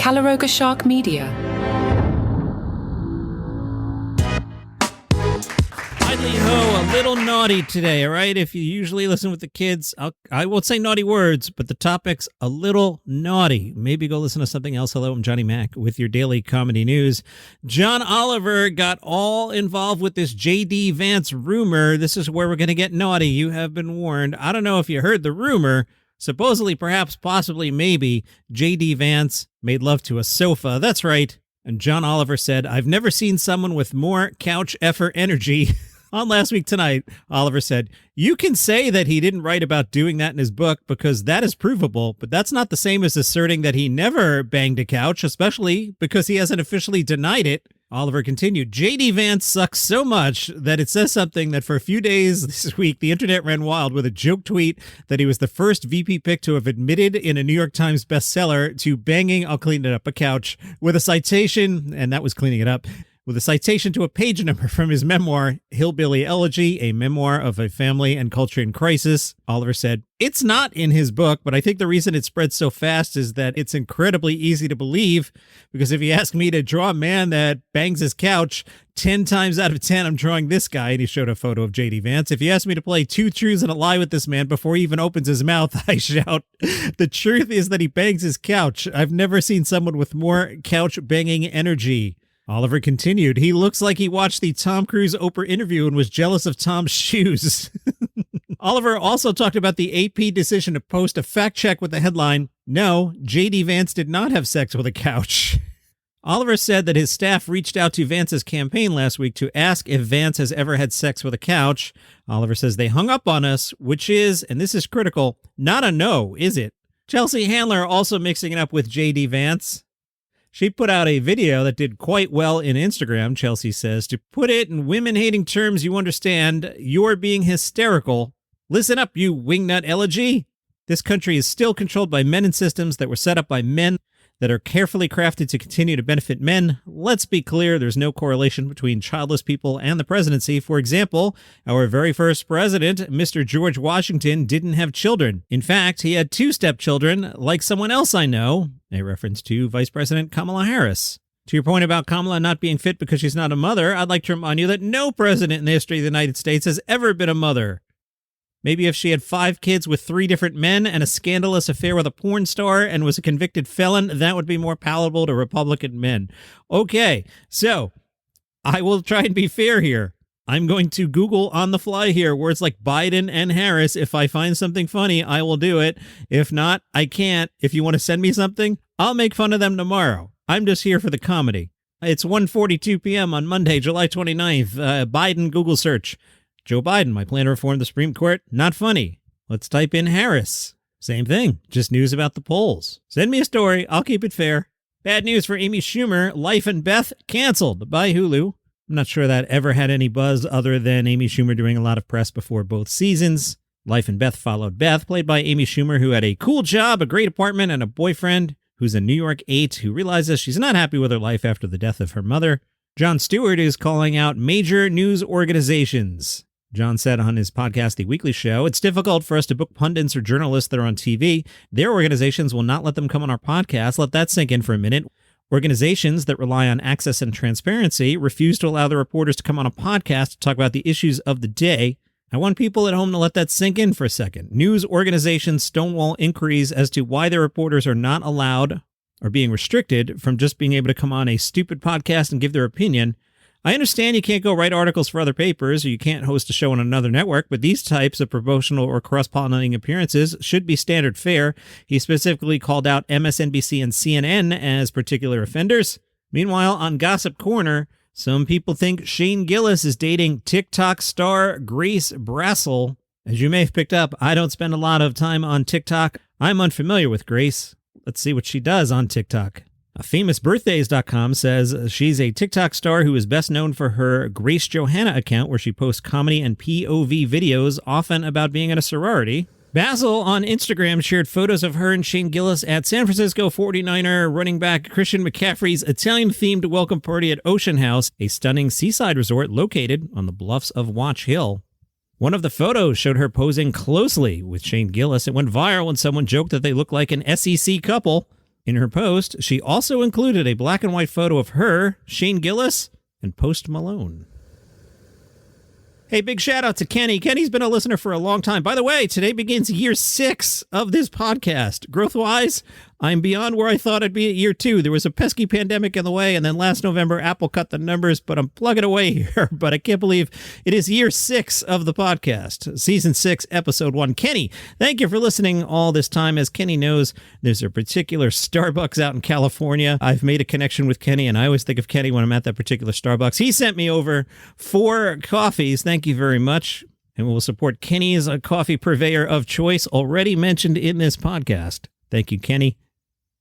Calaroga Shark Media. Ho, a little naughty today, all right? If you usually listen with the kids, I won't say naughty words, but the topic's a little naughty. Maybe go listen to something else. Hello, I'm Johnny Mac with your daily comedy news. John Oliver got all involved with this J.D. Vance rumor. This is where we're going to get naughty. You have been warned. I don't know if you heard the rumor. Supposedly, perhaps, possibly, maybe, J.D. Vance made love to a sofa. That's right. And John Oliver said, "I've never seen someone with more couch effort energy." On Last Week Tonight, Oliver said, "You can say that he didn't write about doing that in his book because that is provable, but that's not the same as asserting that he never banged a couch, especially because he hasn't officially denied it." Oliver continued, "J.D. Vance sucks so much that it says something that for a few days this week, the internet ran wild with a joke tweet that he was the first VP pick to have admitted in a New York Times bestseller to banging, I'll clean it up, a couch with a citation," and that was cleaning it up, with a citation to a page number from his memoir, Hillbilly Elegy, a memoir of a family and culture in crisis. Oliver said, "It's not in his book, but I think the reason it spread so fast is that it's incredibly easy to believe, because if you ask me to draw a man that bangs his couch, 10 times out of 10, I'm drawing this guy," and he showed a photo of J.D. Vance. "If you ask me to play 2 truths and a lie with this man before he even opens his mouth, I shout, the truth is that he bangs his couch. I've never seen someone with more couch banging energy." Oliver continued, "He looks like he watched the Tom Cruise Oprah interview and was jealous of Tom's shoes." Oliver also talked about the AP decision to post a fact check with the headline, "No, J.D. Vance did not have sex with a couch." Oliver said that his staff reached out to Vance's campaign last week to ask if Vance has ever had sex with a couch. Oliver says they hung up on us, which is, and this is critical, not a no, is it? Chelsea Handler also mixing it up with J.D. Vance. She put out a video that did quite well in Instagram, Chelsea says. "To put it in women-hating terms you understand, you're being hysterical. Listen up, you wingnut elegy. This country is still controlled by men and systems that were set up by men that are carefully crafted to continue to benefit men. Let's be clear, there's no correlation between childless people and the presidency. For example, our very first president, Mr. George Washington, didn't have children. In fact, he had 2 stepchildren, like someone else I know," a reference to Vice President Kamala Harris. To your point about Kamala not being fit because she's not a mother, I'd like to remind you that no president in the history of the United States has ever been a mother. Maybe if she had 5 kids with 3 different men and a scandalous affair with a porn star and was a convicted felon, that would be more palatable to Republican men. Okay, so I will try and be fair here. I'm going to Google on the fly here words like Biden and Harris. If I find something funny, I will do it. If not, I can't. If you want to send me something, I'll make fun of them tomorrow. I'm just here for the comedy. It's 1:42 p.m. on Monday, July 29th. Biden Google search. Joe Biden, my plan to reform the Supreme Court, not funny. Let's type in Harris. Same thing, just news about the polls. Send me a story, I'll keep it fair. Bad news for Amy Schumer, Life and Beth canceled by Hulu. I'm not sure that ever had any buzz other than Amy Schumer doing a lot of press before both seasons. Life and Beth followed Beth, played by Amy Schumer, who had a cool job, a great apartment, and a boyfriend who's a New York 8 who realizes she's not happy with her life after the death of her mother. Jon Stewart is calling out major news organizations. Jon said on his podcast, The Weekly Show, "It's difficult for us to book pundits or journalists that are on TV. Their organizations will not let them come on our podcast. Let that sink in for a minute. Organizations that rely on access and transparency refuse to allow the reporters to come on a podcast to talk about the issues of the day. I want people at home to let that sink in for a second. News organizations stonewall inquiries as to why their reporters are not allowed or being restricted from just being able to come on a stupid podcast and give their opinion. I understand you can't go write articles for other papers or you can't host a show on another network, but these types of promotional or cross-pollinating appearances should be standard fare." He specifically called out MSNBC and CNN as particular offenders. Meanwhile, on Gossip Corner, some people think Shane Gillis is dating TikTok star Grace Brassel. As you may have picked up, I don't spend a lot of time on TikTok. I'm unfamiliar with Grace. Let's see what she does on TikTok. FamousBirthdays.com says she's a TikTok star who is best known for her Grace Johanna account, where she posts comedy and POV videos, often about being in a sorority. Brassel on Instagram shared photos of her and Shane Gillis at San Francisco 49er running back Christian McCaffrey's Italian-themed welcome party at Ocean House, a stunning seaside resort located on the bluffs of Watch Hill. One of the photos showed her posing closely with Shane Gillis. It went viral when someone joked that they looked like an SEC couple. In her post, she also included a black and white photo of her, Shane Gillis, and Post Malone. Hey, big shout out to Kenny. Kenny's been a listener for a long time. By the way, today begins year 6 of this podcast. Growth-wise, I'm beyond where I thought I'd be at year 2. There was a pesky pandemic in the way, and then last November, Apple cut the numbers, but I'm plugging away here. But I can't believe it is year 6 of the podcast. Season 6, episode 1. Kenny, thank you for listening all this time. As Kenny knows, there's a particular Starbucks out in California. I've made a connection with Kenny, and I always think of Kenny when I'm at that particular Starbucks. He sent me over 4 coffees. Thank you very much. And we'll support Kenny's coffee purveyor of choice, already mentioned in this podcast. Thank you, Kenny.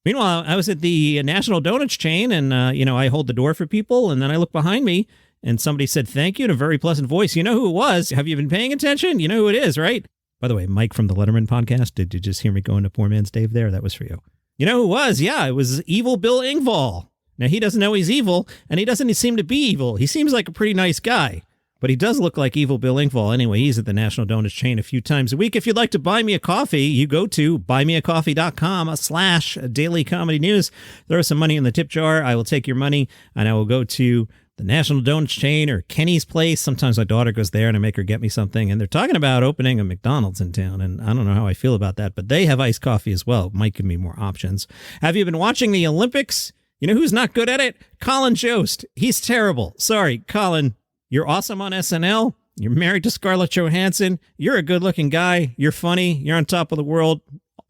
Meanwhile, I was at the National Donuts chain, and, I hold the door for people, and then I look behind me, and somebody said thank you in a very pleasant voice. You know who it was? Have you been paying attention? You know who it is, right? By the way, Mike from the Letterman podcast, did you just hear me go into poor man's Dave there? That was for you. You know who it was? Yeah, it was Evil Bill Engvall. Now, he doesn't know he's evil, and he doesn't seem to be evil. He seems like a pretty nice guy. But he does look like Evil Bill Engvall. Anyway, he's at the National Donuts chain a few times a week. If you'd like to buy me a coffee, you go to buymeacoffee.com/Daily Comedy News. Throw some money in the tip jar. I will take your money, and I will go to the National Donuts chain or Kenny's place. Sometimes my daughter goes there, and I make her get me something. And they're talking about opening a McDonald's in town, and I don't know how I feel about that. But they have iced coffee as well. Might give me more options. Have you been watching the Olympics? You know who's not good at it? Colin Jost. He's terrible. Sorry, Colin. You're awesome on SNL. You're married to Scarlett Johansson. You're a good-looking guy. You're funny. You're on top of the world.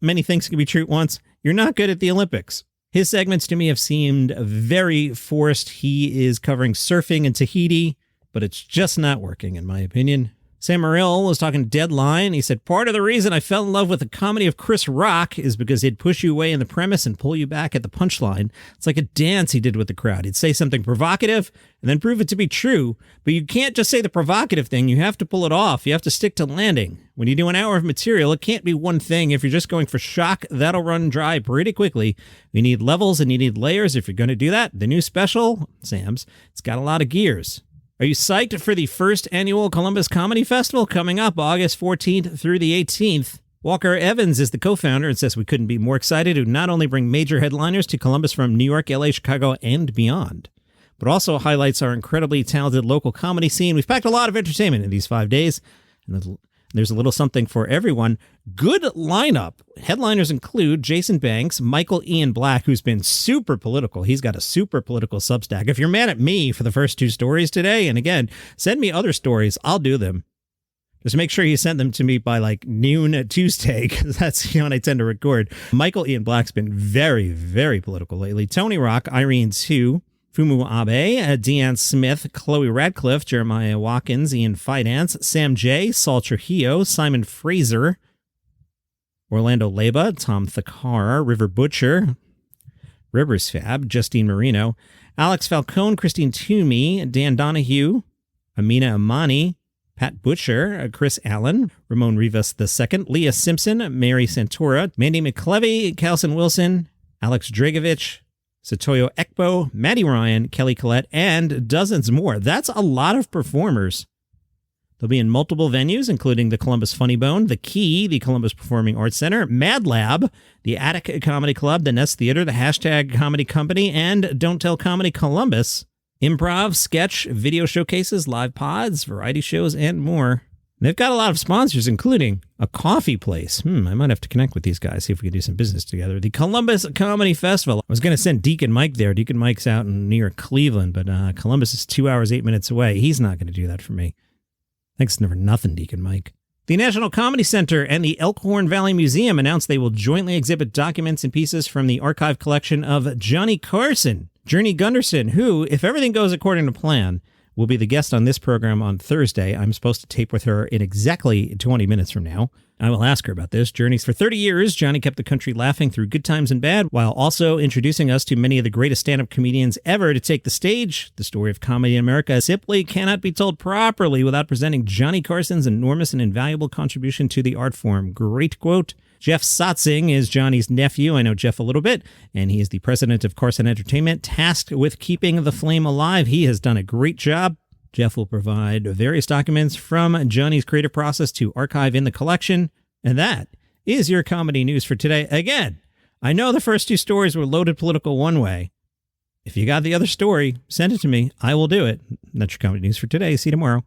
Many things can be true at once. You're not good at the Olympics. His segments to me have seemed very forced. He is covering surfing in Tahiti, but it's just not working, in my opinion. Sam Morril was talking to Deadline. He said, part of the reason I fell in love with the comedy of Chris Rock is because he'd push you away in the premise and pull you back at the punchline. It's like a dance he did with the crowd. He'd say something provocative and then prove it to be true. But you can't just say the provocative thing. You have to pull it off. You have to stick to landing. When you do an hour of material, it can't be one thing. If you're just going for shock, that'll run dry pretty quickly. You need levels and you need layers. If you're going to do that, the new special, Sam's, it's got a lot of gears. Are you psyched for the first annual Columbus Comedy Festival coming up August 14th through the 18th? Walker Evans is the co-founder and says we couldn't be more excited to not only bring major headliners to Columbus from New York, LA, Chicago, and beyond, but also highlights our incredibly talented local comedy scene. We've packed a lot of entertainment in these 5 days, and there's a little something for everyone. Good lineup. Headliners include Jason Banks, Michael Ian Black, who's been super political. He's got a super political Substack. If you're mad at me for the first 2 stories today, and again, send me other stories. I'll do them. Just make sure you send them to me by like noon Tuesday, because that's when I tend to record. Michael Ian Black's been very, very political lately. Tony Rock, Irene Tsu, Fumu Abe, Deanne Smith, Chloe Radcliffe, Jeremiah Watkins, Ian Fidance, Sam J, Saul Trujillo, Simon Fraser, Orlando Leba, Tom Thakar, River Butcher, Rivers Fab, Justine Marino, Alex Falcone, Christine Toomey, Dan Donahue, Amina Amani, Pat Butcher, Chris Allen, Ramon Rivas II, Leah Simpson, Mary Santora, Mandy McClevey, Calson Wilson, Alex Dragovich, Satoyo Ekbo, Maddie Ryan, Kelly Collette, and dozens more. That's a lot of performers. They'll be in multiple venues, including the Columbus Funny Bone, The Key, the Columbus Performing Arts Center, Mad Lab, the Attic Comedy Club, the Nest Theater, the Hashtag Comedy Company, and Don't Tell Comedy Columbus. Improv, sketch, video showcases, live pods, variety shows, and more. They've got a lot of sponsors, including a coffee place. I might have to connect with these guys, see if we can do some business together. The Columbus Comedy Festival. I was going to send Deacon Mike there. Deacon Mike's out in near Cleveland, but Columbus is 2 hours, 8 minutes away. He's not going to do that for me. Thanks for nothing, Deacon Mike. The National Comedy Center and the Elkhorn Valley Museum announced they will jointly exhibit documents and pieces from the archive collection of Johnny Carson, Journey Gunderson, who, if everything goes according to plan, will be the guest on this program on Thursday. I'm supposed to tape with her in exactly 20 minutes from now. I will ask her about this. Journeys for 30 years, Johnny kept the country laughing through good times and bad, while also introducing us to many of the greatest stand-up comedians ever to take the stage. The story of comedy in America simply cannot be told properly without presenting Johnny Carson's enormous and invaluable contribution to the art form. Great quote. Jeff Satzing is Johnny's nephew. I know Jeff a little bit, and he is the president of Carson Entertainment, tasked with keeping the flame alive. He has done a great job. Jeff will provide various documents from Johnny's creative process to archive in the collection. And that is your comedy news for today. Again, I know the first two stories were loaded political one way. If you got the other story, send it to me. I will do it. That's your comedy news for today. See you tomorrow.